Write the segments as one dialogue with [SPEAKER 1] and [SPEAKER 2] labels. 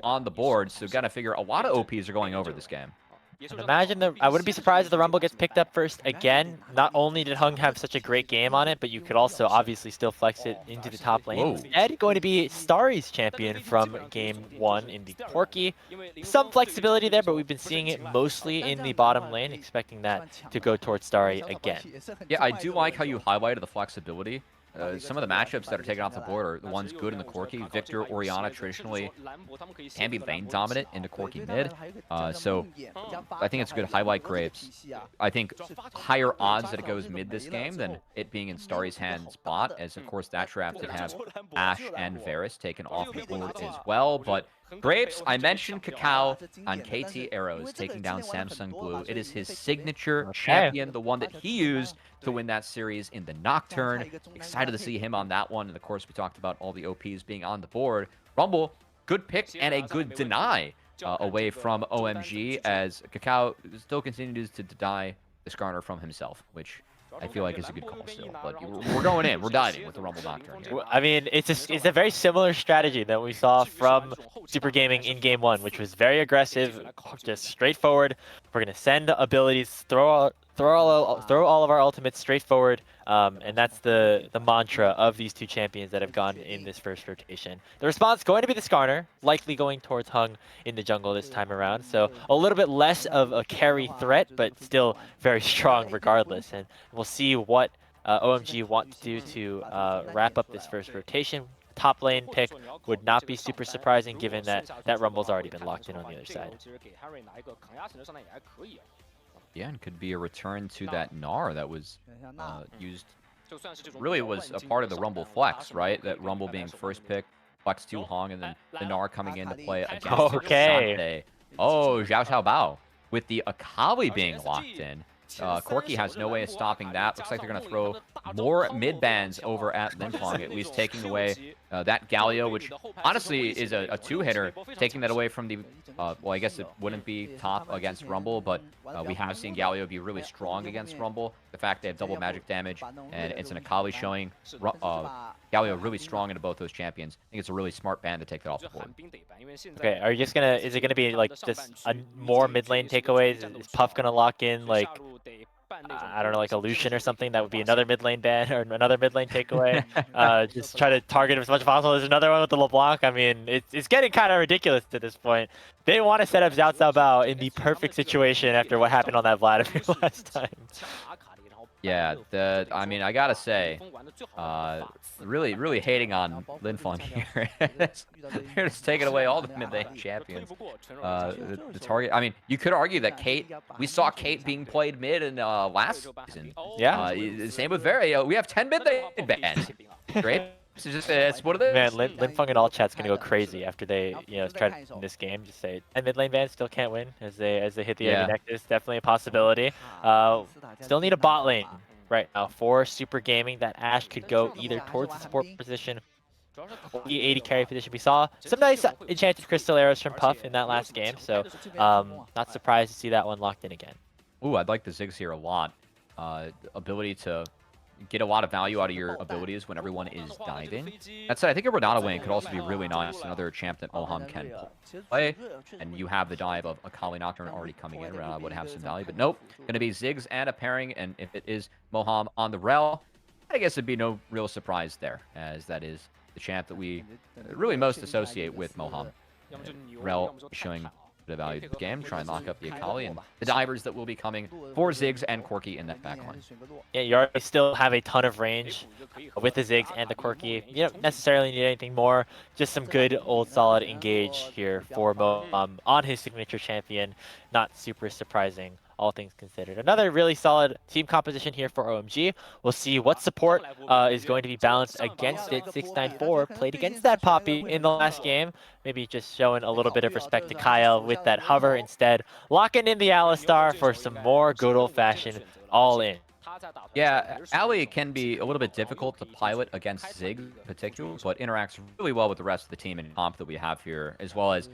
[SPEAKER 1] on the board, so gotta figure a lot of OPs are going over this game.
[SPEAKER 2] And imagine I wouldn't be surprised if the Rumble gets picked up first again. Not only did Heng have such a great game on it, but you could also obviously still flex it into the top lane.
[SPEAKER 1] Whoa.
[SPEAKER 2] Instead, going to be Starry's champion from game 1 in the Corki. Some flexibility there, but we've been seeing it mostly in the bottom lane, expecting that to go towards Starry again.
[SPEAKER 1] Yeah, I do like how you highlighted the flexibility. Some of the matchups that are taken off the board are the ones good in the Corki. Victor, Orianna traditionally can be lane dominant into Corki mid. So I think it's a good highlight Grapes. I think higher odds that it goes mid this game than it being in Starry's hand spot, as of course that draft did have Ashe and Varus taken off the board as well. But Grapes, I mentioned Kakao on KT Arrows taking down Samsung Blue. It is his signature champion, the one that he used to win that series in the Nocturne. Excited to see him on that one. And of course, we talked about all the OPs being on the board. Rumble, good pick and a good deny away from OMG, as Kakao still continues to deny the Skarner from himself, which I feel like is a good call still. But we're going in. We're diving with the Rumble Nocturne here.
[SPEAKER 2] I mean, it's a very similar strategy that we saw from Super Gaming in game 1, which was very aggressive, just straightforward. We're going to send abilities, throw all of our ultimates straight forward, and that's the mantra of these two champions that have gone in this first rotation. The response going to be the Skarner, likely going towards Heng in the jungle this time around, so a little bit less of a carry threat, but still very strong regardless, and we'll see what OMG want to do to wrap up this first rotation. Top lane pick would not be super surprising given that Rumble's already been locked in on the other side.
[SPEAKER 1] Yeah, and could be a return to that Gnar that was used. Really was a part of the Rumble flex, right? That Rumble being first pick, flex to Heng, and then the Gnar coming in to play against Sante. Oh, xiaocaobao with the Cubby being locked in. Corki has no way of stopping that. Looks like they're going to throw more mid-bans over at Linfeng, at least taking away that Galio, which honestly is a two-hitter, taking that away from the, well, I guess it wouldn't be top against Rumble, but we have seen Galio be really strong against Rumble. The fact they have double magic damage, and it's an Akali showing Galio really strong into both those champions. I think it's a really smart ban to take that off the board.
[SPEAKER 2] Okay, are you just gonna, is it gonna be like just more mid lane takeaways? Is Puff gonna lock in like, I don't know, like a Lucian or something? That would be another mid lane ban or another mid lane takeaway. Just try to target him as much as possible. There's another one with the LeBlanc. I mean, it's getting kind of ridiculous to this point. They want to set up xiaocaobao in the perfect situation after what happened on that Vladimir last time.
[SPEAKER 1] Yeah, I mean, I gotta say, really hating on Linfeng here. They're just taking away all the mid-lane champions. The target, I mean, you could argue that Kate, we saw Kate being played mid in last season.
[SPEAKER 2] Yeah.
[SPEAKER 1] Same with Hery. We have 10 mid-lane bans. Great. It's what it is.
[SPEAKER 2] Man, Linfeng and all chat's gonna go crazy after they, try to win this game. Just say, and mid lane ban still can't win as they hit the enemy Nexus. Definitely a possibility. Still need a bot lane right now for Super Gaming. That Ashe could go either towards the support position or the AD carry position. We saw some nice enchanted crystal arrows from Puff in that last game, so not surprised to see that one locked in again.
[SPEAKER 1] Ooh, I'd like the Ziggs here a lot. Ability to get a lot of value out of your abilities when everyone is diving. That said, I think a Renata wing could also be really nice. Another champ that Moham can play. And you have the dive of Akali Nocturne already coming in. Renata would have some value. But nope, going to be Ziggs and a pairing. And if it is Moham on the rel, I guess it'd be no real surprise there, as that is the champ that we really most associate with Moham. Rel showing bit of value to the game, try and lock up the Akali and the divers that will be coming for Ziggs and Corki in that backline.
[SPEAKER 2] Yeah, you already still have a ton of range with the Ziggs and the Corki. You don't necessarily need anything more, just some good old solid engage here for Moham on his signature champion. Not super surprising, all things considered. Another really solid team composition here for OMG. We'll see what support is going to be balanced against it. 694 played against that Poppy in the last game. Maybe just showing a little bit of respect to Kyle with that hover instead. Locking in the Alistar for some more good old-fashioned all-in.
[SPEAKER 1] Yeah, Ali can be a little bit difficult to pilot against Zig in particular, but interacts really well with the rest of the team and comp that we have here, as well as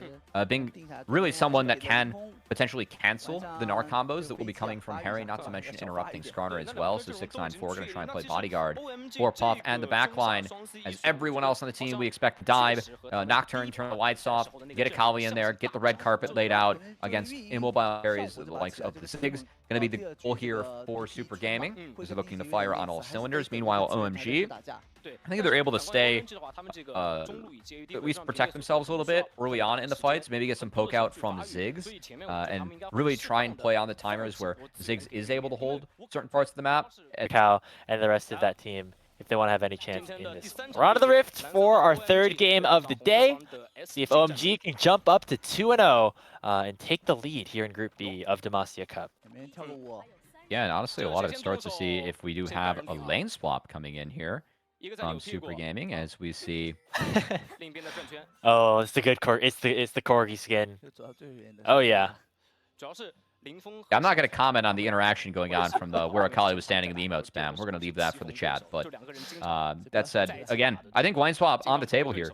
[SPEAKER 1] being really someone that can potentially cancel the Gnar combos that will be coming from Hery, not to mention interrupting Skarner as well. So 694 going to try and play bodyguard for Puff and the backline. As everyone else on the team, we expect to dive, Nocturne, turn the lights off, get a Cubby in there, get the red carpet laid out against immobile areas, the likes of the Zigs. Going to be the goal here for Super Gaming, as they're looking to fire on all cylinders. Meanwhile, OMG, I think they're able to stay, at least protect themselves a little bit early on in the fights, maybe get some poke out from Ziggs, and really try and play on the timers where Ziggs is able to hold certain parts of the map.
[SPEAKER 2] Kakao and the rest of that team, if they want to have any chance in this. We're on to the Rift for our third game of the day. See if OMG can jump up to 2-0 and take the lead here in Group B of Demacia Cup.
[SPEAKER 1] Yeah, and honestly, a lot of it starts to see if we do have a lane swap coming in here from Super Gaming, as we see.
[SPEAKER 2] Oh, it's the good it's the corgi skin. Oh yeah.
[SPEAKER 1] I'm not going to comment on the interaction going on from the where Akali was standing in the emote spam. We're going to leave that for the chat. But that said, again, I think lane swap on the table here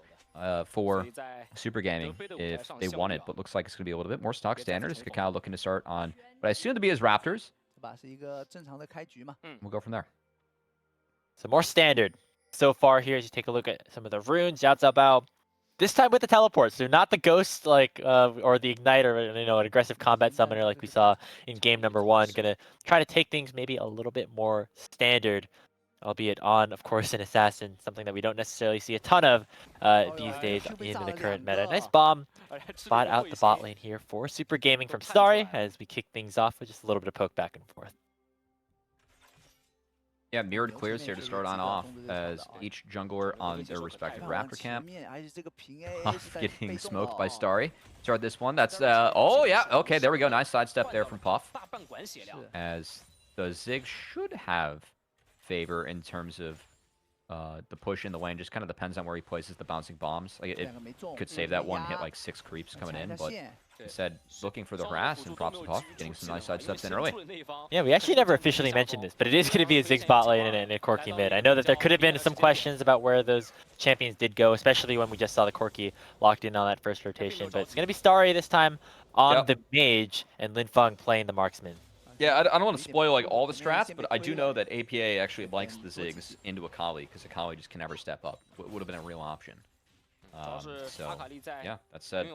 [SPEAKER 1] for Super Gaming if they want it. But looks like it's going to be a little bit more stock standard. Is Kakao looking to start on what I assume to be his Raptors. We'll go from there.
[SPEAKER 2] So more standard so far here as you take a look at some of the runes. xiaocaobao. This time with the teleport, so not the ghost like or the ignite or an aggressive combat summoner like we saw in game number 1. Gonna try to take things maybe a little bit more standard, albeit on, of course, an assassin, something that we don't necessarily see a ton of these days in the current meta. Nice bomb spot out the bot lane here for Super Gaming from Starry as we kick things off with just a little bit of poke back and forth.
[SPEAKER 1] Yeah, mirrored clears here to start on off as each jungler on their respective Raptor camp. Getting smoked by Starry. Start this one. That's, oh yeah, okay, there we go. Nice sidestep there from Puff. As the Zig should have favor in terms of the push in the lane. Just kind of depends on where he places the bouncing bombs. Like it could save that one hit like 6 creeps coming in, but instead looking for the harass and props to Puff, getting some nice side steps in early.
[SPEAKER 2] Yeah, we actually never officially mentioned this, but it is going to be a Ziggs bot lane and a Corki mid. I know that there could have been some questions about where those champions did go, especially when we just saw the Corki locked in on that first rotation, but it's going to be Starry this time on the mage and Linfeng playing the marksman.
[SPEAKER 1] Yeah, I don't want to spoil like all the strats, but I do know that APA actually likes the Ziggs into Akali because Akali just can never step up. It would have been a real option. So, yeah, that said,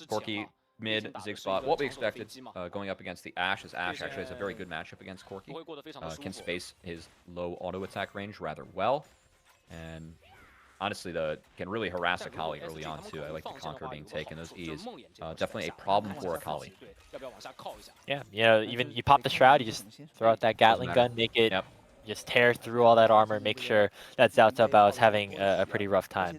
[SPEAKER 1] Corki mid, Zig spot, what we expected going up against the Ashe, as Ashe actually has a very good matchup against Corki. Can space his low auto attack range rather well, and honestly, can really harass Akali early on too. I like the Conqueror being taken. Those E's definitely a problem for Akali.
[SPEAKER 2] Yeah, even you pop the Shroud, you just throw out that Gatling gun, make it just tear through all that armor, make sure that xiaocaobao is having a pretty rough time.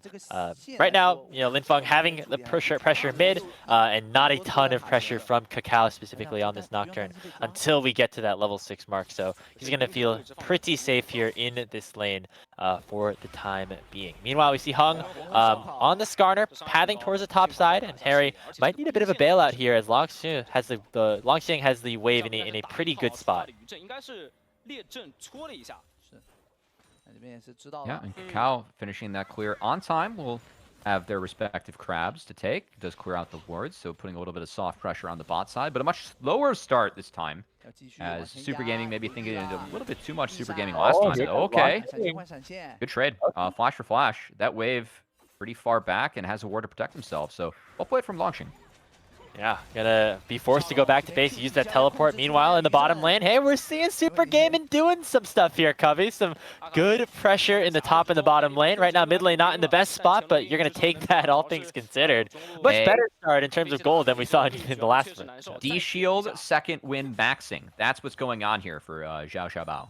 [SPEAKER 2] Right now, Linfeng having the pressure mid, and not a ton of pressure from Kakao specifically on this Nocturne until we get to that level 6 mark. So he's going to feel pretty safe here in this lane for the time being. Meanwhile, we see Heng on the Skarner, pathing towards the top side, and Hery might need a bit of a bailout here as Langx has Langx has the wave in a pretty good spot.
[SPEAKER 1] Yeah, and Kakao finishing that clear on time will have their respective crabs to take. Does clear out the wards, so putting a little bit of soft pressure on the bot side, but a much slower start this time. As Super Gaming maybe thinking a little bit too much Super Gaming last time. Okay, good trade. Flash for flash. That wave pretty far back and has a ward to protect himself, so well played from launching.
[SPEAKER 2] Yeah, gonna be forced to go back to base, use that teleport. Meanwhile, in the bottom lane, hey, we're seeing Super Gaming doing some stuff here, Cubby. Some good pressure in the top and the bottom lane. Right now, mid lane not in the best spot, but you're gonna take that, all things considered. Much better start in terms of gold than we saw in the last one.
[SPEAKER 1] D-Shield, second win maxing. That's what's going on here for xiaocaobao.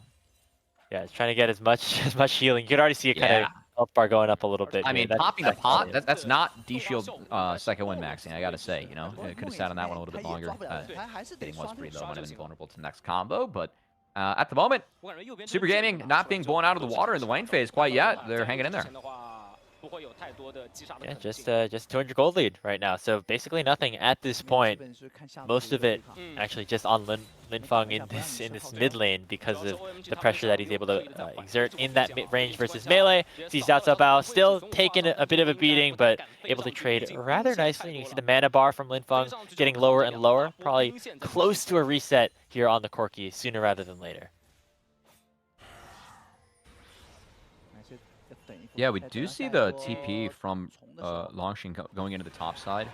[SPEAKER 2] Yeah, it's trying to get as much healing. You could already see it kind of health bar going up a little bit.
[SPEAKER 1] I mean, popping the pot, that's not D-Shield second win maxing, I gotta say, It could have sat on that one a little bit longer. Hitting was pretty low, might have been vulnerable to the next combo, but at the moment, Super Gaming not being blown out of the water in the lane phase quite yet. They're hanging in there.
[SPEAKER 2] Yeah, just 200 gold lead right now. So basically nothing at this point. Most of it actually just on Linfeng in this mid lane because of the pressure that he's able to exert in that mid range versus melee. See xiaocaobao still taking a bit of a beating, but able to trade rather nicely. And you see the mana bar from Linfeng getting lower and lower, probably close to a reset here on the Corki sooner rather than later.
[SPEAKER 1] Yeah, we do see the TP from Langx going into the top side.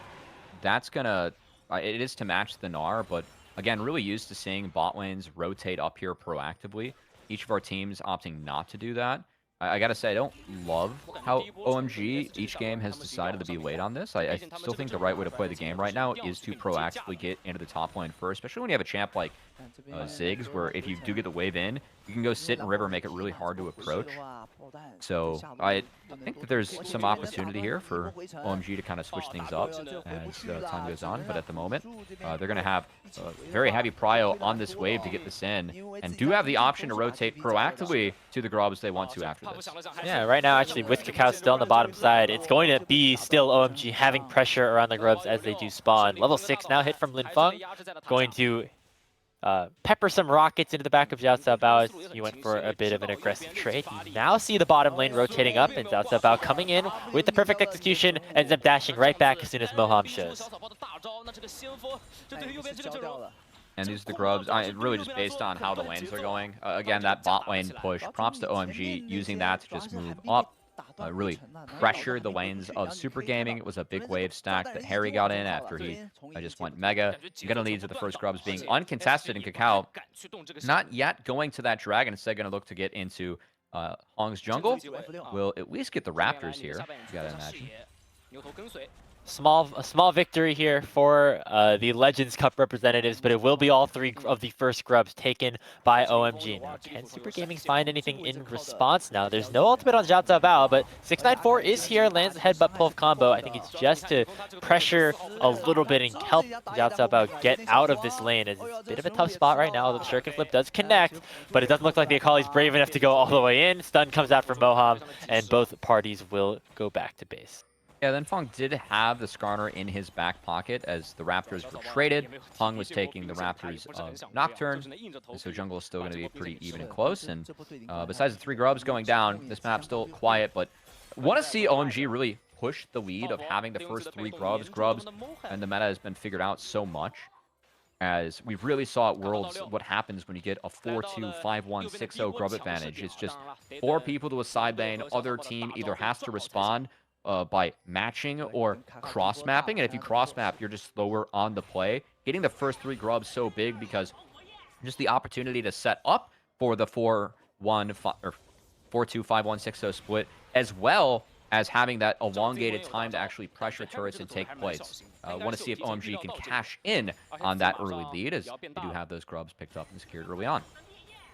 [SPEAKER 1] That's gonna, it is to match the Gnar, but again, really used to seeing bot lanes rotate up here proactively. Each of our teams opting not to do that. I gotta say, I don't love how OMG each game has decided to be late on this. I still think the right way to play the game right now is to proactively get into the top lane first, especially when you have a champ like Ziggs, where if you do get the wave in, you can go sit in river, make it really hard to approach. So I think that there's some opportunity here for OMG to kind of switch things up as time goes on. But at the moment, they're going to have a very heavy prio on this wave to get this in, and do have the option to rotate proactively to the grubs they want to after this.
[SPEAKER 2] Yeah, right now actually with Kakao still on the bottom side, it's going to be still OMG having pressure around the grubs as they do spawn. Level 6 now hit from Linfeng, going to pepper some rockets into the back of xiaocaobao as he went for a bit of an aggressive trade. You now see the bottom lane rotating up, and xiaocaobao coming in with the perfect execution, ends up dashing right back as soon as Moham shows.
[SPEAKER 1] And these are the grubs, really just based on how the lanes are going. Again, that bot lane push, props to OMG using that to just move up. Really pressured the lanes of Super Gaming. It was a big wave stack that Hery got in after he just went mega. Gonna lead to the first grubs being uncontested, in Kakao not yet going to that dragon. Instead, gonna look to get into Heng's jungle. Will at least get the Raptors here, you gotta imagine.
[SPEAKER 2] A small victory here for the Legends Cup representatives, but it will be all 3 of the first grubs taken by OMG. Now, can Super Gaming find anything in response now? There's no ultimate on xiaocaobao, but 694 is here, lands a headbutt pull combo. I think it's just to pressure a little bit and help xiaocaobao get out of this lane, as it's a bit of a tough spot right now. The Shuriken Flip does connect, but it doesn't look like the Akali's brave enough to go all the way in. Stun comes out from Moham, and both parties will go back to base.
[SPEAKER 1] Yeah, Linfeng did have the Skarner in his back pocket as the Raptors were traded. Heng was taking the Raptors of Nocturne, so jungle is still going to be pretty even and close. And besides the 3 grubs going down, this map's still quiet, but want to see OMG really push the lead of having the first 3 grubs, and the meta has been figured out so much. As we really saw at Worlds what happens when you get a 4-2, 5-1, 6-0 grub advantage. It's just 4 people to a side lane, other team either has to respond by matching or cross-mapping, and if you cross-map, you're just slower on the play. Getting the first 3 grubs so big because just the opportunity to set up for the 4-1, or 4-2, 5-1, 6-0 split, as well as having that elongated time to actually pressure turrets and take plates. Want to see if OMG can cash in on that early lead, as they do have those grubs picked up and secured early on.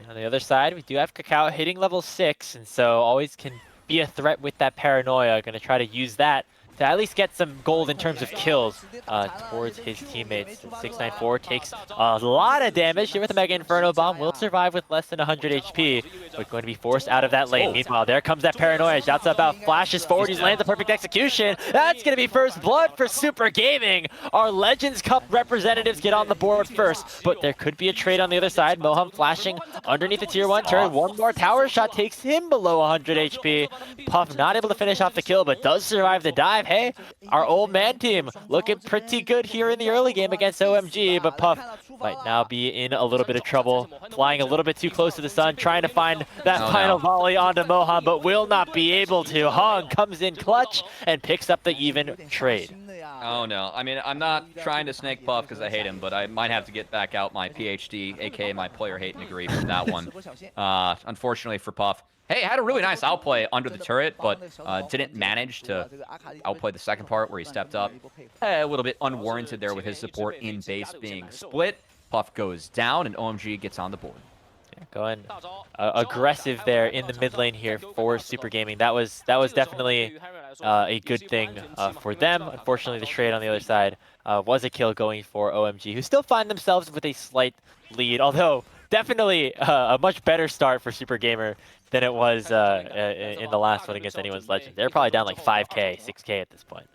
[SPEAKER 2] On the other side, we do have Kakao hitting level 6, and so always can be a threat with that paranoia. Going to try to use that to at least get some gold in terms of kills towards his teammates. 694 takes a lot of damage here with the Mega Inferno Bomb. Will survive with less than 100 HP, but going to be forced out of that lane. Meanwhile, there comes that paranoia. xiaocaobao flashes forward. He lands a perfect execution. That's going to be first blood for Super Gaming. Our Legends Cup representatives get on the board first, but there could be a trade on the other side. Moham flashing underneath the tier 1 turret. One more tower shot takes him below 100 HP. Puff not able to finish off the kill, but does survive the dive. Hey, our old man team looking pretty good here in the early game against OMG, but Puff might now be in a little bit of trouble, flying a little bit too close to the sun, trying to find that final volley onto Moham, but will not be able to. Heng comes in clutch and picks up the even trade.
[SPEAKER 1] Oh no, I mean, I'm not trying to snake Puff because I hate him, but I might have to get back out my PhD, aka my player hate degree from that one. Unfortunately for Puff. Hey, had a really nice outplay under the turret, but didn't manage to outplay the second part where he stepped up. A little bit unwarranted there with his support in base being split. Puff goes down, and OMG gets on the board.
[SPEAKER 2] Yeah, going aggressive there in the mid lane here for Super Gaming. That was definitely a good thing for them. Unfortunately, the trade on the other side was a kill going for OMG, who still find themselves with a slight lead, although definitely a much better start for Super Gamer than it was in the last one against anyone's legend. They're probably down like 5k, 6k at this point.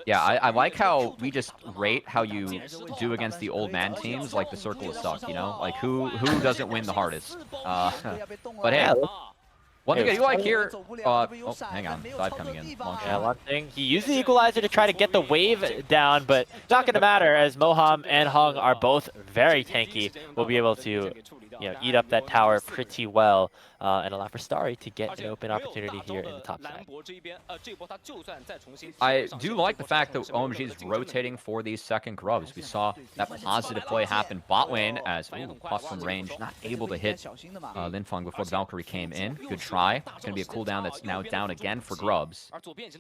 [SPEAKER 1] Yeah, I like how we just rate how you do against the old man teams, like the circle of suck, you know? Like, who doesn't win the hardest? But hey,
[SPEAKER 2] Yeah,
[SPEAKER 1] one thing I
[SPEAKER 2] Hey,
[SPEAKER 1] do like here, oh, hang on, dive coming in. Long
[SPEAKER 2] yeah,
[SPEAKER 1] shot.
[SPEAKER 2] one thing. He used the equalizer to try to get the wave down, but it's not going to matter as Moham and Heng are both very tanky. We'll be able to, eat up that tower pretty well and allow for Starry to get an open opportunity here in the top side.
[SPEAKER 1] I do like the fact that OMG is rotating for these second grubs. We saw that positive play happen bot lane as puff from range, not able to hit Linfeng before the Valkyrie came in. Good try. It's going to be a cooldown that's now down again for grubs.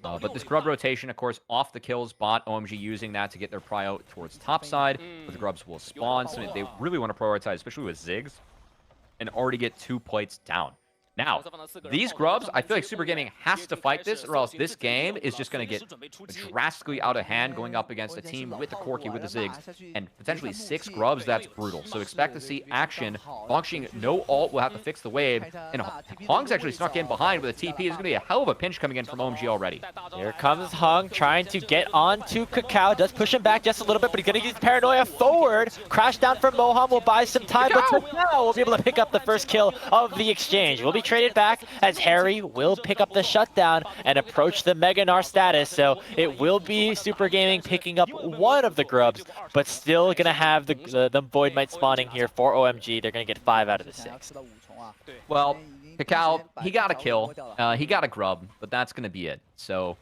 [SPEAKER 1] But this grub rotation, of course, off the kills bot. OMG using that to get their prio towards top side, where the grubs will spawn. So they really want to prioritize, especially with Ziggs, and already get 2 plates down. Now, these grubs, I feel like Super Gaming has to fight this, or else this game is just going to get drastically out of hand going up against a team with the Corki, with the Ziggs, and potentially 6 grubs. That's brutal. So expect to see action. Langx, no ult, will have to fix the wave. And Hong's actually snuck in behind with a TP. There's going to be a hell of a pinch coming in from OMG already.
[SPEAKER 2] Here comes Heng trying to get onto Kakao. Does push him back just a little bit, but he's going to use Paranoia forward. Crash down from Moham will buy some time, but Kakao will be able to pick up the first kill of the exchange. We'll be traded back as Hery will pick up the shutdown and approach the Mega Gnar status. So it will be Super Gaming picking up one of the grubs, but still going to have the Void Might spawning here for OMG. They're going to get 5 out of the 6.
[SPEAKER 1] Well, Kakao, he got a kill. He got a grub, but that's going to be it. So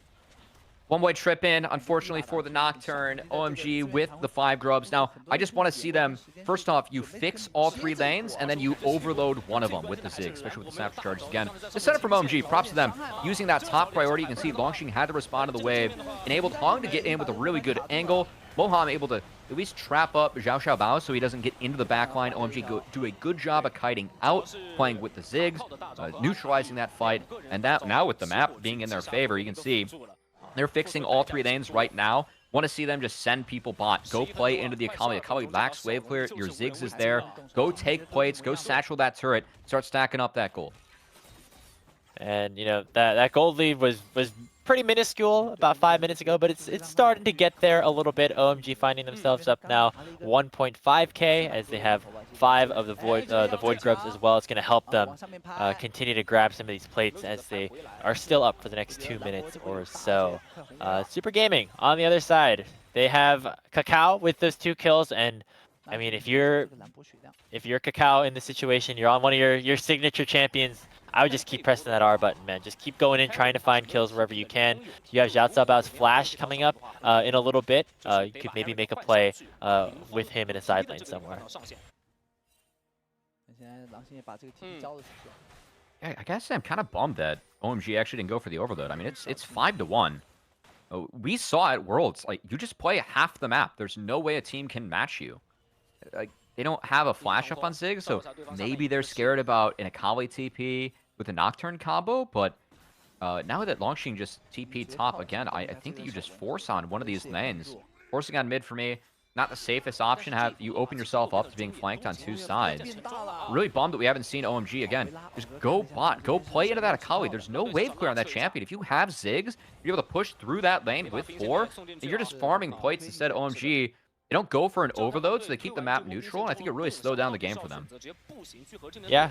[SPEAKER 1] one-way trip in, unfortunately, for the Nocturne. OMG with the 5 grubs. Now, I just want to see them, first off, you fix all 3 lanes, and then you overload one of them with the Zig, especially with the snap charges again. The setup from OMG, props to them. Using that top priority, you can see Langx had to respond to the wave, enabled Heng to get in with a really good angle. Moham able to at least trap up xiaocaobao so he doesn't get into the backline. OMG do a good job of kiting out, playing with the Ziggs, neutralizing that fight, and that now with the map being in their favor, you can see they're fixing all 3 lanes right now. Want to see them just send people bot. Go play into the Akali. Akali lacks wave clear. Your Ziggs is there. Go take plates. Go satchel that turret. Start stacking up that gold.
[SPEAKER 2] And, that gold lead was pretty minuscule about 5 minutes ago, but it's starting to get there a little bit. OMG finding themselves up now 1.5k as they have 5 of the void grubs as well. It's going to help them continue to grab some of these plates as they are still up for the next 2 minutes or so. Super Gaming on the other side, they have Kakao with those 2 kills, and I mean, if you're Kakao in the situation, you're on one of your signature champions, I would just keep pressing that R button, man. Just keep going in, trying to find kills wherever you can. You have xiaocaobao's flash coming up in a little bit. You could maybe make a play with him in a side lane somewhere.
[SPEAKER 1] Yeah, I gotta say, I'm kind of bummed that OMG actually didn't go for the overload. I mean, it's 5-1. We saw at Worlds, like, you just play half the map. There's no way a team can match you. Like, they don't have a flash up on Zig, so maybe they're scared about an Akali TP with a Nocturne combo, but now that Langx just TP top again, I think that you just force on one of these lanes. Forcing on mid for me, not the safest option. You open yourself up to being flanked on 2 sides. Really bummed that we haven't seen OMG again. Just go bot, go play into that Akali. There's no wave clear on that champion. If you have Ziggs, you're able to push through that lane with 4, and you're just farming plates instead. OMG, they don't go for an overload, so they keep the map neutral, and I think it really slowed down the game for them.
[SPEAKER 2] Yeah,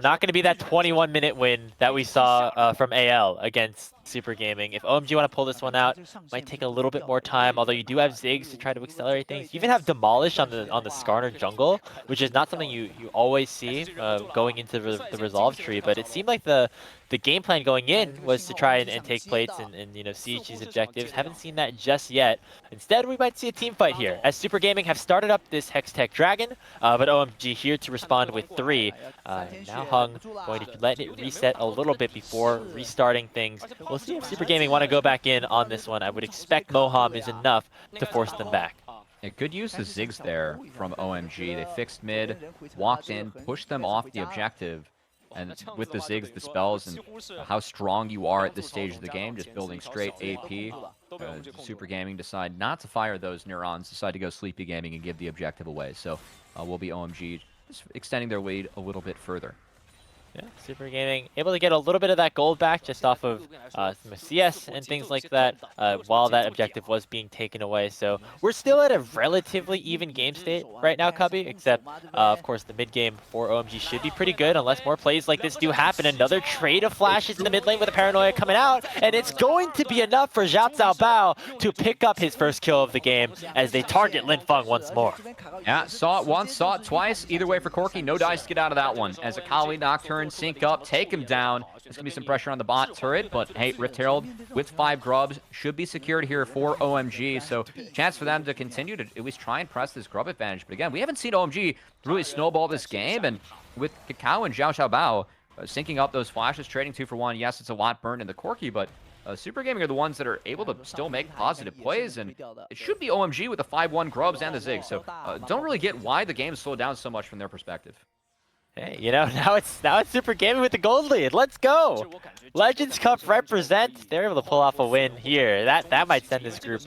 [SPEAKER 2] not going to be that 21-minute win that we saw from AL against Super Gaming. If OMG want to pull this one out, might take a little bit more time, although you do have Ziggs to try to accelerate things. You even have Demolish on the Skarner jungle, which is not something you always see going into the resolve tree, but it seemed like the game plan going in was to try and take plates and siege these objectives. Haven't seen that just yet. Instead, we might see a team fight here, as Super Gaming have started up this Hextech Dragon, but OMG here to respond with 3. Now Heng going to let it reset a little bit before restarting things. We'll see if Super Gaming want to go back in on this one. I would expect Moham is enough to force them back.
[SPEAKER 1] Yeah, good use of Ziggs there from OMG. They fixed mid, walked in, pushed them off the objective. And with the Ziggs, the spells, and how strong you are at this stage of the game, just building straight AP, Super Gaming decide not to fire those neurons, decide to go Sleepy Gaming and give the objective away. So will be OMG just extending their lead a little bit further.
[SPEAKER 2] Yeah, Super Gaming able to get a little bit of that gold back just off of some CS and things like that while that objective was being taken away. So we're still at a relatively even game state right now, Cubby, except of course the mid game for OMG should be pretty good unless more plays like this do happen. Another trade of flashes in the mid lane with a Paranoia coming out, and it's going to be enough for xiaocaobao to pick up his first kill of the game as they target Linfeng once more.
[SPEAKER 1] Yeah, saw it once, saw it twice. Either way for Corki, no dice to get out of that one. As a Kali Nocturne sync up, take him down. There's going to be some pressure on the bot turret, but hey, Rift Herald with 5 grubs should be secured here for OMG. So chance for them to continue to at least try and press this grub advantage. But again, we haven't seen OMG really snowball this game. And with Kakao and xiaocaobao syncing up those flashes, trading 2 for 1. Yes, it's a lot burned in the Corki, but Super Gaming are the ones that are able to still make positive plays, and it should be OMG with the 5-1 grubs and the Zig. So don't really get why the game slowed down so much from their perspective.
[SPEAKER 2] Hey, you know, now it's Super Gaming with the gold lead. Let's go! Legends Cup represent. They're able to pull off a win here. That might send this group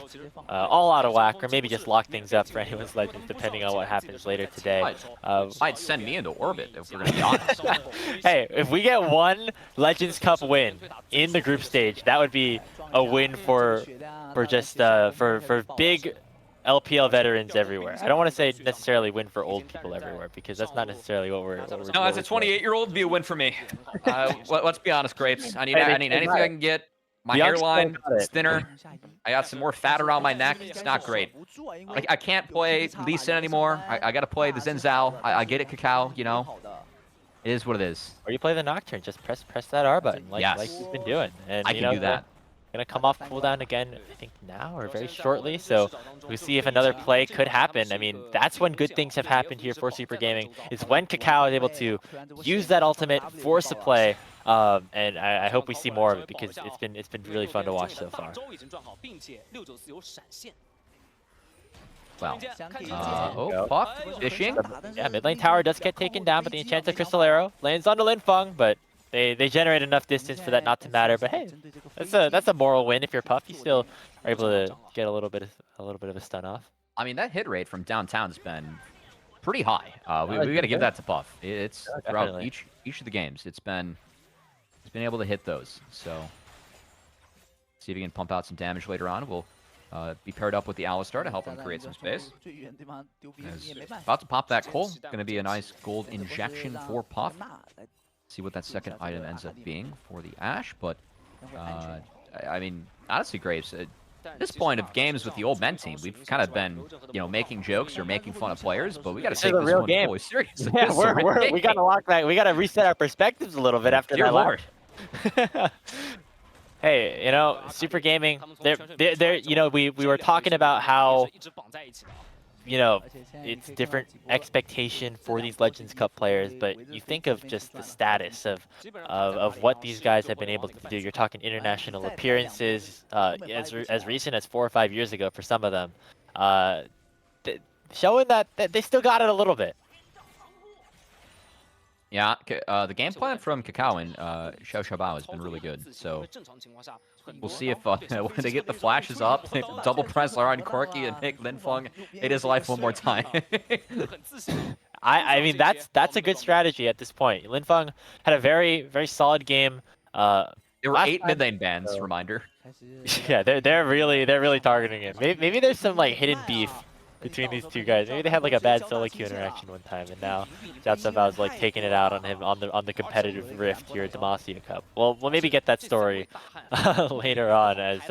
[SPEAKER 2] all out of whack, or maybe just lock things up for anyone's Legends, depending on what happens later today.
[SPEAKER 1] Might send me into orbit if we're going to be honest.
[SPEAKER 2] Hey, if we get one Legends Cup win in the group stage, that would be a win for big LPL veterans everywhere. I don't want to say necessarily win for old people everywhere, because that's not necessarily what we're
[SPEAKER 1] no, as a 28-year-old, it'd be a win for me. Let's be honest, Grapes. I need anything I can get. My hairline is thinner. I got some more fat around my neck. It's not great. I can't play Lee Sin anymore. I got to play the Xin Zhao. I get it, Kakao, you know. It is what it is.
[SPEAKER 2] Or you play the Nocturne. Just press that R button like you've been doing. And,
[SPEAKER 1] I can do that.
[SPEAKER 2] Gonna come off cooldown again, I think now or very shortly. So we see if another play could happen. I mean, that's when good things have happened here for Super Gaming. Is when Kakao is able to use that ultimate, force a play, and I hope we see more of it because it's been really fun to watch so far.
[SPEAKER 1] Well, Puff fishing.
[SPEAKER 2] Yeah, mid lane tower does get taken down, but the enchanted Crystal Arrow lands onto Linfeng, but they generate enough distance for that not to matter. But hey, that's a moral win if you're Puff. You still are able to get a little bit of a stun off.
[SPEAKER 1] I mean, that hit rate from downtown has been pretty high. We got to give that to Puff. It's throughout each of the games. It's been able to hit those. So see if he can pump out some damage later on. We'll be paired up with the Alistar to help him create some space. About to pop that coal. Going to be a nice gold injection for Puff. See what that second item ends up being for the Ashe, but I mean, honestly, Graves, at this point of games with the old men team, we've kind of been, making jokes or making fun of players, but we got to take this one fully seriously.
[SPEAKER 2] Yeah, we got to lock back. We got to reset our perspectives a little bit after that.
[SPEAKER 1] Lord.
[SPEAKER 2] Hey, Super Gaming, we were talking about how it's different expectation for these Legends Cup players, but you think of just the status of what these guys have been able to do. You're talking international appearances, as recent as 4 or 5 years ago for some of them, showing that they still got it a little bit.
[SPEAKER 1] Yeah, the game plan from Kakao and xiaocaobao has been really good. So we'll see if when they get the flashes up, they double press on Corki and make Linfeng hit his life one more time.
[SPEAKER 2] I mean, that's a good strategy at this point. Linfeng had a very, very solid game.
[SPEAKER 1] There were 8 mid lane bans. Reminder.
[SPEAKER 2] Yeah, they're really targeting him. Maybe there's some hidden beef between these two guys. Maybe they had a bad solo queue interaction one time, and now xiaocaobao's taking it out on him on the competitive rift here at Demacia Cup. Well, we'll maybe get that story later on. As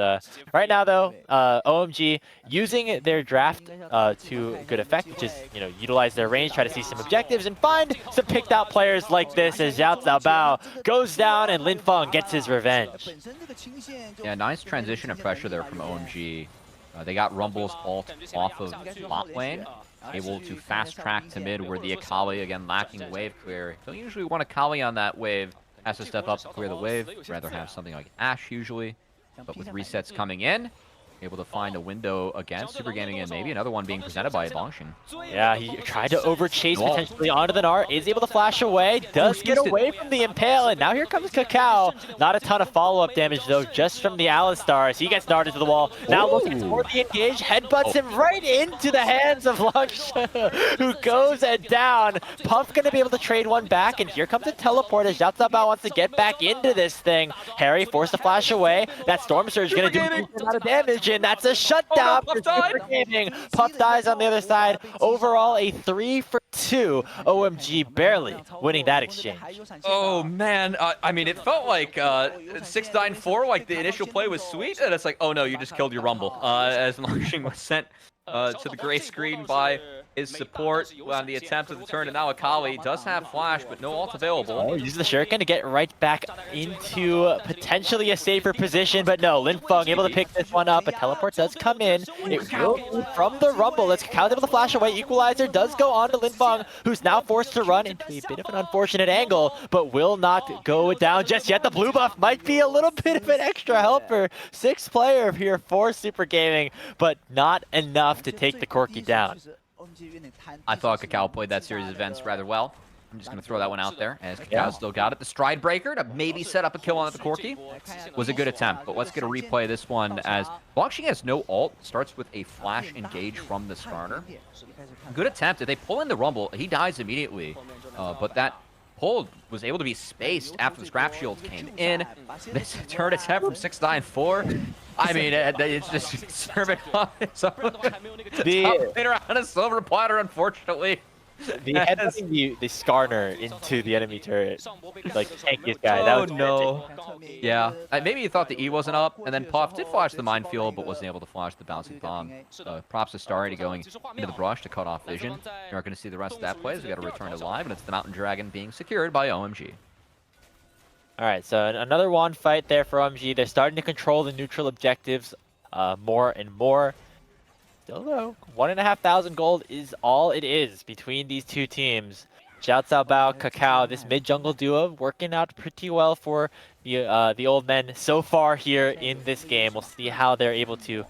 [SPEAKER 2] right now though, OMG using their draft to good effect, which is utilize their range, try to see some objectives, and find some picked out players like this as xiaocaobao goes down and Linfeng gets his revenge.
[SPEAKER 1] Yeah, nice transition and pressure there from OMG. They got Rumble's ult off of bot lane, able to fast track to mid where the Akali, again, lacking wave clear. Don't usually want Akali on that wave, has to step up to clear the wave. Rather have something like Ashe usually. But with resets coming in, able to find a window against Super Gaming, and maybe another one being presented by Langx.
[SPEAKER 2] Yeah, he tried to overchase potentially onto the Gnar, is able to flash away, does get away from the Impale, and now here comes Kakao. Not a ton of follow-up damage though, just from the Alistars. He gets Gnarred into the wall, now looking for the engage, headbutts him right into the hands of Langx, who goes down. Puff gonna be able to trade one back, and here comes a teleport as xiaocaobao wants to get back into this thing. Hery forced to flash away. That Storm Surge gonna do a lot of damage, and that's a shutdown for Super Gaming. Puff dies on the other side. Overall, a 3 for 2. OMG barely winning that exchange.
[SPEAKER 1] Oh man, I mean, it felt like 694, like the initial play was sweet, and it's like, oh no, you just killed your Rumble. As Langx was sent to the gray screen by his support on the attempt of the turn, and now Akali does have flash, but no ult available.
[SPEAKER 2] Oh, uses the shuriken to get right back into potentially a safer position, but no, Linfeng able to pick this one up. A teleport does come in. It will be from the Rumble. It's Kakao able to flash away. Equalizer does go on to Linfeng, who's now forced to run into a bit of an unfortunate angle, but will not go down just yet. The blue buff might be a little bit of an extra helper. 6th player here for Super Gaming, but not enough to take the Corki down.
[SPEAKER 1] I thought Kakao played that series of events rather well. I'm just going to throw that one out there, as Kakao still got it. The Stride Breaker to maybe set up a kill on the Corki was a good attempt, but let's get a replay of this one as Langx has no ult, starts with a flash engage from the Skarner. Good attempt. If they pull in the Rumble, he dies immediately, but that pull was able to be spaced after the Scrap Shield came in. This turn attempt from 694. I mean, it's just serving up its own. Later on a silver platter, unfortunately.
[SPEAKER 2] The headbutting the Skarner into the enemy turret, like tankiest guy. That was
[SPEAKER 1] no. Yeah, maybe you thought the E wasn't up, and then Puff did flash the minefield, but wasn't able to flash the bouncing bomb. Props to Starry going into the brush to cut off vision. You aren't going to see the rest of that play, as we got to return to live, and it's the Mountain Dragon being secured by OMG.
[SPEAKER 2] All right, so another wand fight there for OMG. They're starting to control the neutral objectives more and more. Still though, 1,500 gold is all it is between these two teams. xiaocaobao, Kakao, this mid-jungle duo working out pretty well for the old men so far here in this game. We'll see how they're able to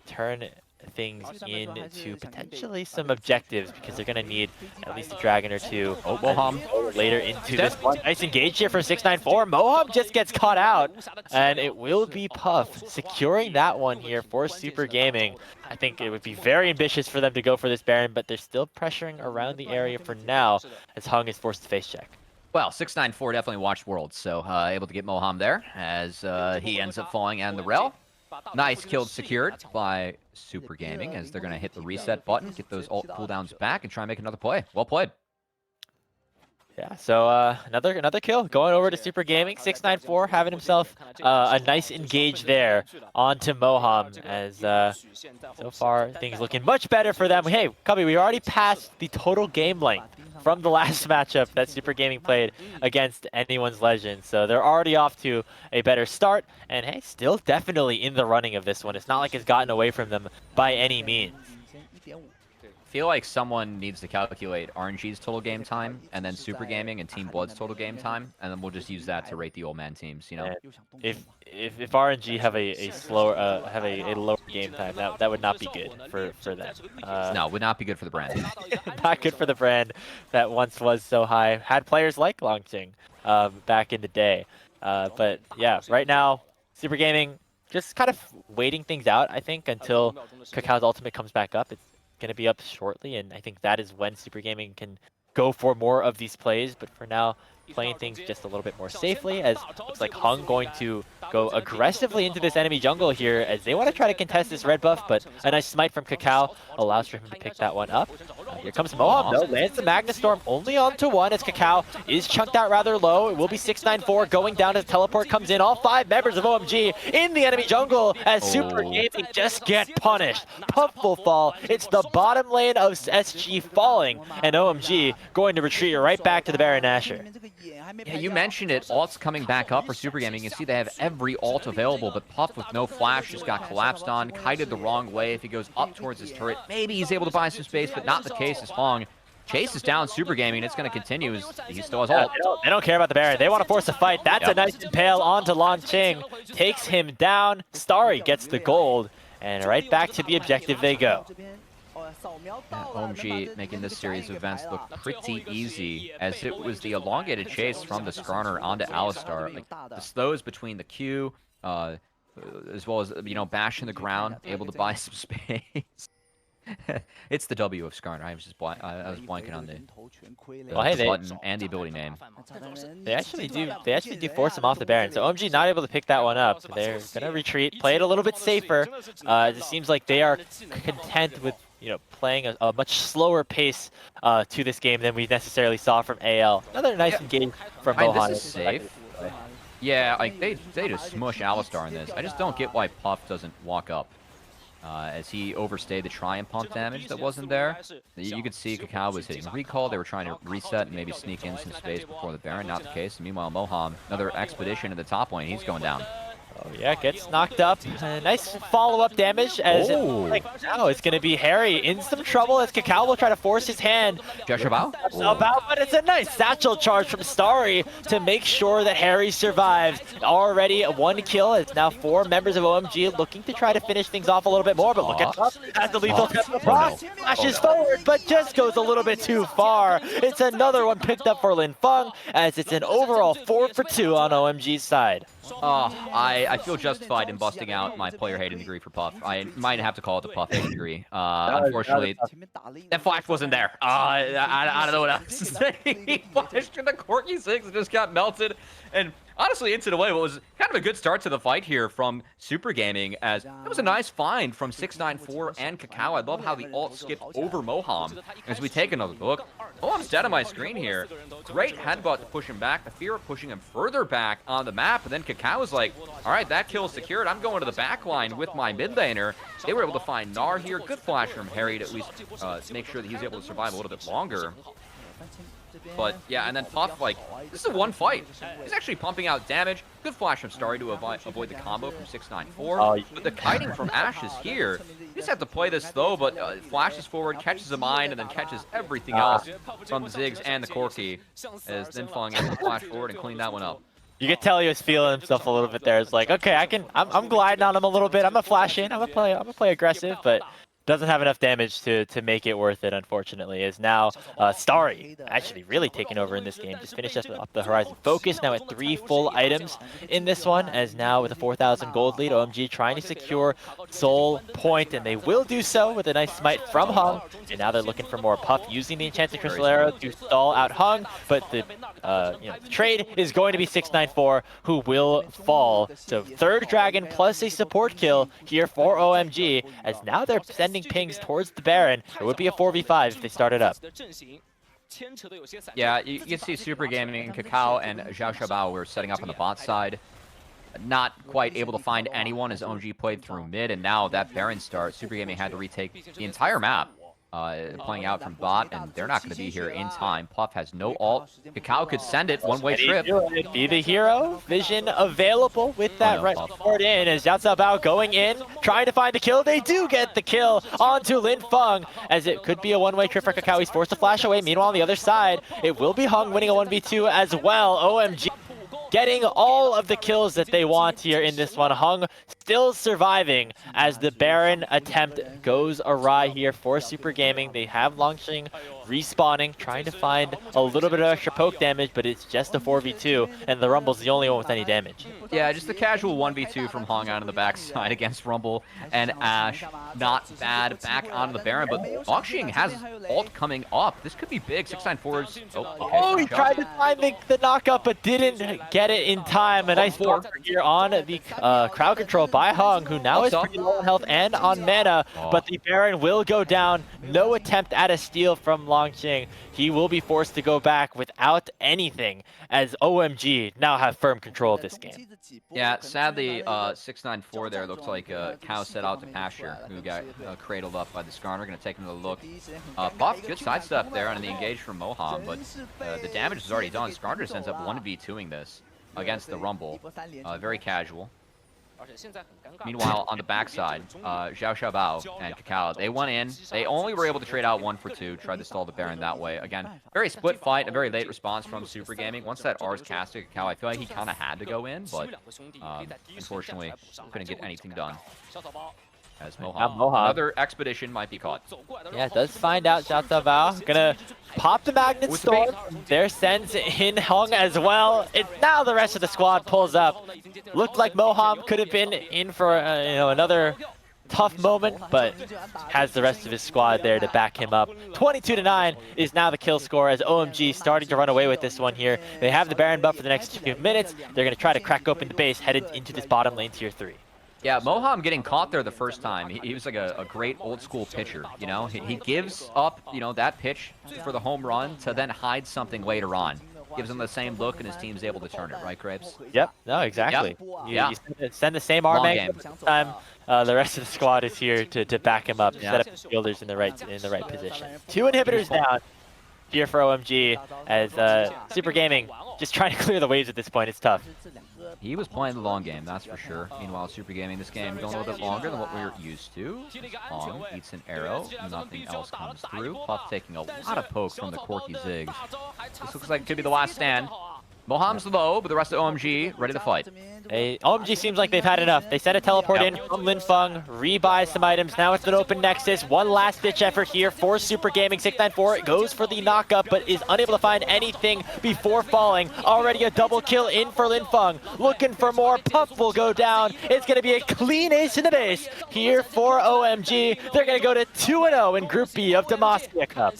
[SPEAKER 2] turn things into potentially some objectives, because they're going to need at least a dragon or two. Oh, Moham later into this one. Nice engage here for 694. Moham just gets caught out, and it will be Puff securing that one here for Super Gaming. I think it would be very ambitious for them to go for this Baron, but they're still pressuring around the area for now, as Heng is forced to face check.
[SPEAKER 1] Well, 694 definitely watched Worlds, so able to get Moham there, as he ends up falling on the rel. Nice kill secured by Super Gaming, as they're going to hit the reset button, get those ult cooldowns back, and try and make another play. Well played.
[SPEAKER 2] Yeah, so another kill going over to Super Gaming. 694 having himself a nice engage there onto Moham, as so far things looking much better for them. Hey, Cubby, we already passed the total game length from the last matchup that Super Gaming played against anyone's Legend. So they're already off to a better start, and hey, still definitely in the running of this one. It's not like it's gotten away from them by any means.
[SPEAKER 1] I feel like someone needs to calculate RNG's total game time, and then Super Gaming and Team Blood's total game time, and then we'll just use that to rate the old man teams, you know?
[SPEAKER 2] If RNG have a slower have a lower game time, that would not be good for them.
[SPEAKER 1] No, would not be good for the brand.
[SPEAKER 2] Not good for the brand that once was so high. Had players like Langx back in the day. But yeah, right now, Super Gaming just kind of waiting things out, I think, until Kakao's ultimate comes back up. It's going to be up shortly, and I think that is when Super Gaming can go for more of these plays. But for now, playing things just a little bit more safely, as looks like Heng going to go aggressively into this enemy jungle here, as they want to try to contest this red buff, but a nice smite from Kakao allows for him to pick that one up. Here comes Moham, though, lands the Magna Storm only onto one, as Kakao is chunked out rather low. It will be 694 going down as teleport comes in. All 5 members of OMG in the enemy jungle, as Super Gaming just get punished. Puff will fall. It's the bottom lane of SG falling, and OMG going to retreat right back to the Baron Nashor.
[SPEAKER 1] Yeah, you mentioned it. Ult's coming back up for Super Gaming. You can see they have every ult available, but Puff with no flash just got collapsed on, kited the wrong way. If he goes up towards his turret, maybe he's able to buy some space, but not the case as Heng chases down Super Gaming. It's going to continue as he still has ult.
[SPEAKER 2] They don't care about the Baron. They want to force a fight. That's a nice impale onto Langx. Takes him down. Starry gets the gold. And right back to the objective they go.
[SPEAKER 1] Yeah, OMG making this series of events look pretty easy, as it was the elongated chase from the Skarner onto Alistar. Like, the slows between the Q, as well as, you know, bashing the ground, able to buy some space. It's the W of Skarner. I was just I was blanking on the button and the ability name.
[SPEAKER 2] They actually do force him off the Baron. So OMG not able to pick that one up. They're gonna retreat, play it a little bit safer. It seems like they are content with, you know, playing a much slower pace to this game than we necessarily saw from AL. Another nice engage from Moham.
[SPEAKER 1] This is safe. Yeah, like they just smush Alistar in this. I just don't get why Puff doesn't walk up. As he overstayed the try and pump damage that wasn't there. You could see Kakao was hitting recall. They were trying to reset and maybe sneak in some space before the Baron. Not the case. Meanwhile, Moham, another expedition in the top lane. He's going down.
[SPEAKER 2] Oh yeah, gets knocked up. Nice follow-up damage as now it's going to be Hery in some trouble as Kakao will try to force his hand.
[SPEAKER 1] xiaocaobao?
[SPEAKER 2] But it's a nice satchel charge from Starry to make sure that Hery survives. Already one kill. It's now 4 members of OMG looking to try to finish things off a little bit more, but look at Puff as the lethal flashes forward, but just goes a little bit too far. It's another one picked up for Linfeng as it's an overall 4 for 2 on OMG's side.
[SPEAKER 1] I feel justified in busting out my player hating degree for Puff. I might have to call it the Puff hating degree. Unfortunately, that flash wasn't there. I don't know what else to say. He flashed in the Corki 6 and just got melted. And honestly, into the way, what was kind of a good start to the fight here from Super Gaming, as it was a nice find from 694 and Kakao. I love how the ult skipped over Moham. As we take another look, Moham's dead on my screen here. Great headbutt to push him back. The fear of pushing him further back on the map. And then Kakao was like, all right, that kill is secured. I'm going to the back line with my mid laner. They were able to find Gnar here. Good flash from Hery to at least make sure that he's able to survive a little bit longer. But yeah, and then Puff, like, this is a one fight. He's actually pumping out damage. Good flash from Starry to avoid the combo from 694. But the kiting from Ashe is here. You just have to play this though, but flashes forward, catches a mine, and then catches everything else from the Ziggs and the Corki. As Linfeng able to flash forward and clean that one up.
[SPEAKER 2] You could tell he was feeling himself a little bit there. It's like, okay, I'm gliding on him a little bit. I'm gonna flash in. I'm gonna play aggressive, but doesn't have enough damage to make it worth it, unfortunately. Is now Starry actually really taking over in this game. Just finished up the Horizon Focus, now at 3 full items in this one, as now with a 4,000 gold lead, OMG trying to secure Soul Point, and they will do so with a nice smite from Heng. And now they're looking for more. Puff using the Enchanted Crystal Arrow to stall out Heng, but the the trade is going to be 694, who will fall. So 3rd Dragon plus a support kill here for OMG, as now they're sending pings towards the Baron. It would be a 4v5 if they started up.
[SPEAKER 1] Yeah, you can see Super Gaming, Kakao, and xiaocaobao were setting up on the bot side. Not quite able to find anyone as OMG played through mid, and now that Baron start, Super Gaming had to retake the entire map. Playing out from bot, and they're not going to be here in time. Puff has no ult. Kakao could send it one-way trip.
[SPEAKER 2] Be the hero. Vision available with that right forward in as xiaocaobao going in, trying to find the kill. They do get the kill onto Linfeng, as it could be a one-way trip for Kakao. He's forced to flash away. Meanwhile, on the other side, it will be Heng winning a 1v2 as well. OMG getting all of the kills that they want here in this one. Heng still surviving as the Baron attempt goes awry here for Super Gaming. They have Langx respawning, trying to find a little bit of extra poke damage, but it's just a 4v2, and the Rumble's the only one with any damage.
[SPEAKER 1] Yeah, just a casual 1v2 from Heng out on the backside against Rumble and Ashe. Not bad. Back onto the Baron, but Langx has ult coming up. This could be big. 694's...
[SPEAKER 2] Oh, he tried to find the knockup, but didn't get it in time. A nice block here on the crowd control by Heng, who now is pretty low on health and on mana, but the Baron will go down. No attempt at a steal from Langx. He will be forced to go back without anything, as OMG now have firm control of this game.
[SPEAKER 1] Yeah, sadly, 694 there looks like Cow set out to pasture, who got cradled up by the Skarner. Going to take another look. Puff, good sidestep there on the engage from Moham, but the damage is already done. Skarner just ends up 1v2ing this against the Rumble. Very casual. Meanwhile, on the backside, xiaocaobao and Kakao, they went in. They only were able to trade out 1 for 2, tried to stall the Baron that way. Again, very split fight, a very late response from Super Gaming. Once that R's casted Kakao, I feel like he kind of had to go in, but unfortunately, couldn't get anything done. as
[SPEAKER 2] Now
[SPEAKER 1] Moham,
[SPEAKER 2] Moham.
[SPEAKER 1] another expedition might be caught.
[SPEAKER 2] Yeah, does find out xiaocaobao. Gonna pop the magnet
[SPEAKER 1] With the
[SPEAKER 2] storm. There sends in Heng as well. Now the rest of the squad pulls up. Looked like Moham could have been in for another tough moment, but has the rest of his squad there to back him up. 22-9 is now the kill score as OMG starting to run away with this one here. They have the Baron buff for the next 2 minutes. They're going to try to crack open the base, headed into this bottom lane tier 3.
[SPEAKER 1] Yeah, Moham getting caught there the first time. He was like a great old school pitcher, you know? He gives up, that pitch for the home run to then hide something later on. Gives him the same look, and his team's able to turn it, right, Grapes?
[SPEAKER 2] Yep, no, exactly.
[SPEAKER 1] Yep.
[SPEAKER 2] You send the same arm angle this time. The rest of the squad is here to back him up, set up his fielders in the right position. 2 inhibitors down here for OMG as Super Gaming just trying to clear the waves at this point. It's tough.
[SPEAKER 1] He was playing the long game, that's for sure. Meanwhile, Super Gaming, this game going a little bit longer than what we're used to. Hong eats an arrow, nothing else comes through. Puff taking a lot of poke from the Corky Zigs. This looks like it could be the last stand. Moham's low, but the rest of OMG ready to fight.
[SPEAKER 2] OMG seems like they've had enough. They sent a teleport in from Linfeng, rebuy some items. Now it's an open Nexus. One last ditch effort here for Super Gaming. 694 goes for the knockup, but is unable to find anything before falling. Already a double kill in for Linfeng. Looking for more. Puff will go down. It's going to be a clean ace in the base here for OMG. They're going to go to 2-0 in Group B of Demacia Cup.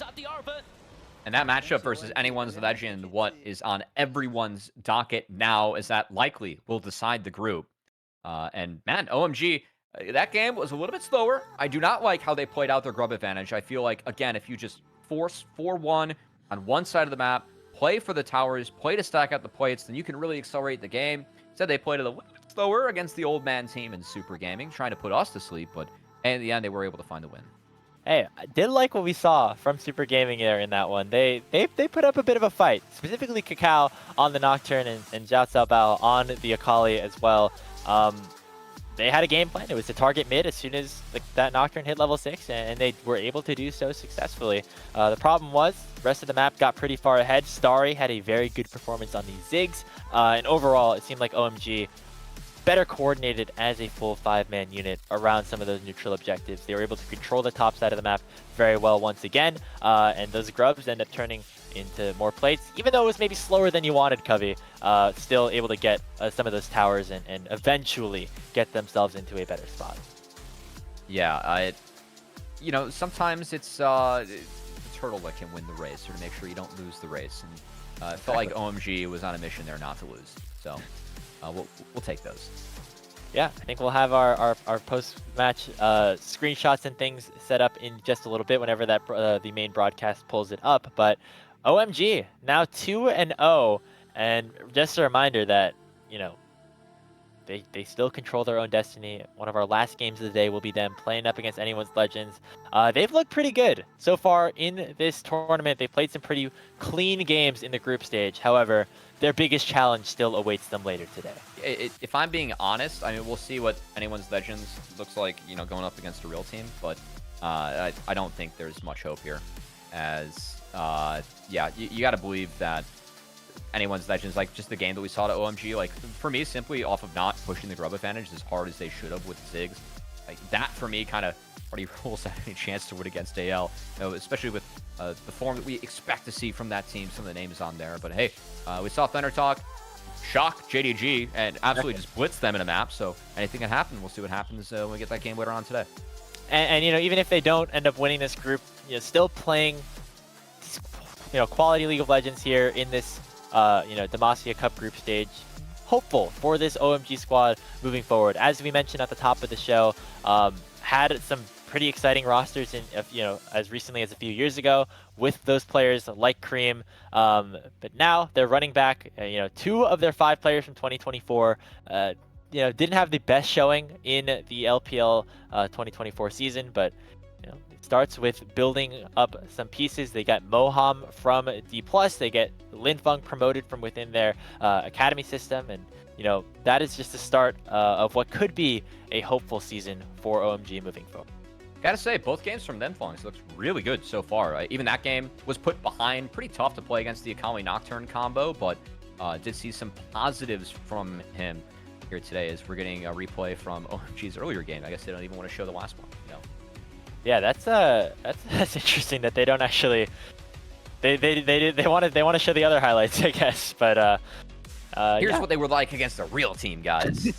[SPEAKER 1] And that matchup versus anyone's legend, what is on everyone's docket now is that likely will decide the group. And man, OMG, that game was a little bit slower. I do not like how they played out their grub advantage. I feel like, again, if you just force 4-1 on one side of the map, play for the towers, play to stack out the plates, then you can really accelerate the game. Instead, they played it a little bit slower against the old man team in Super Gaming, trying to put us to sleep, but in the end, they were able to find the win.
[SPEAKER 2] Hey, I did like what we saw from Super Gaming there in that one. They put up a bit of a fight, specifically Kakao on the Nocturne and xiaocaobao on the Akali as well. They had a game plan. It was to target mid as soon as that Nocturne hit level 6, and they were able to do so successfully. The problem was, the rest of the map got pretty far ahead. Starry had a very good performance on these Zigs, and overall, it seemed like OMG better coordinated as a full 5-man unit around some of those neutral objectives. They were able to control the top side of the map very well once again, and those grubs end up turning into more plates. Even though it was maybe slower than you wanted, Cubby, still able to get some of those towers and eventually get themselves into a better spot.
[SPEAKER 1] Yeah, sometimes it's the turtle that can win the race, or to make sure you don't lose the race. And it felt like OMG was on a mission there not to lose. So we'll take those.
[SPEAKER 2] Yeah, I think we'll have our post-match screenshots and things set up in just a little bit whenever that the main broadcast pulls it up. But OMG now 2-0, and just a reminder that they still control their own destiny. One of our last games of the day will be them playing up against anyone's legends. They've looked pretty good so far in this tournament. They've played some pretty clean games in the group stage. However, their biggest challenge still awaits them later today.
[SPEAKER 1] If I'm being honest, I mean, we'll see what anyone's legends looks like, going up against a real team. But I don't think there's much hope here. As yeah, you got to believe that anyone's legends, like just the game that we saw to OMG, like for me, simply off of not pushing the grub advantage as hard as they should have with Ziggs, like that for me kind of already rules out any chance to win against AL, especially with the form that we expect to see from that team. Some of the names on there, but hey, we saw Thunder Talk shock JDG and absolutely just blitz them in a map, so anything can happen. We'll see what happens when we get that game later on today.
[SPEAKER 2] And even if they don't end up winning this group, still playing quality League of Legends here in this Demacia Cup group stage. Hopeful for this OMG squad moving forward. As we mentioned at the top of the show, had some pretty exciting rosters in as recently as a few years ago with those players like Cream, but now they're running back 2 of their 5 players from 2024 didn't have the best showing in the LPL 2024 season, but it starts with building up some pieces. They got Moham from D+, they get Linfeng promoted from within their academy system, and that is just the start of what could be a hopeful season for OMG moving forward.
[SPEAKER 1] Gotta say, both games from Linfeng looks really good so far. Right? Even that game was put behind, pretty tough to play against the Akali Nocturne combo, but did see some positives from him. here today is we're getting a replay from OMG's earlier game. I guess they don't even want to show the last one. You know?
[SPEAKER 2] Yeah, that's interesting that they don't actually. They want to show the other highlights, I guess. But
[SPEAKER 1] here's
[SPEAKER 2] yeah.
[SPEAKER 1] what they were like against a real team, guys.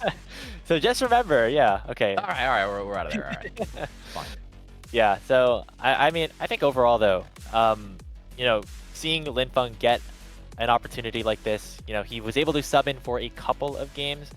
[SPEAKER 2] So just remember, yeah, okay.
[SPEAKER 1] All right, we're out of there. All right, fine.
[SPEAKER 2] Yeah, so I mean, I think overall though, you know, seeing Linfeng get an opportunity like this, you know, he was able to sub in for a couple of games.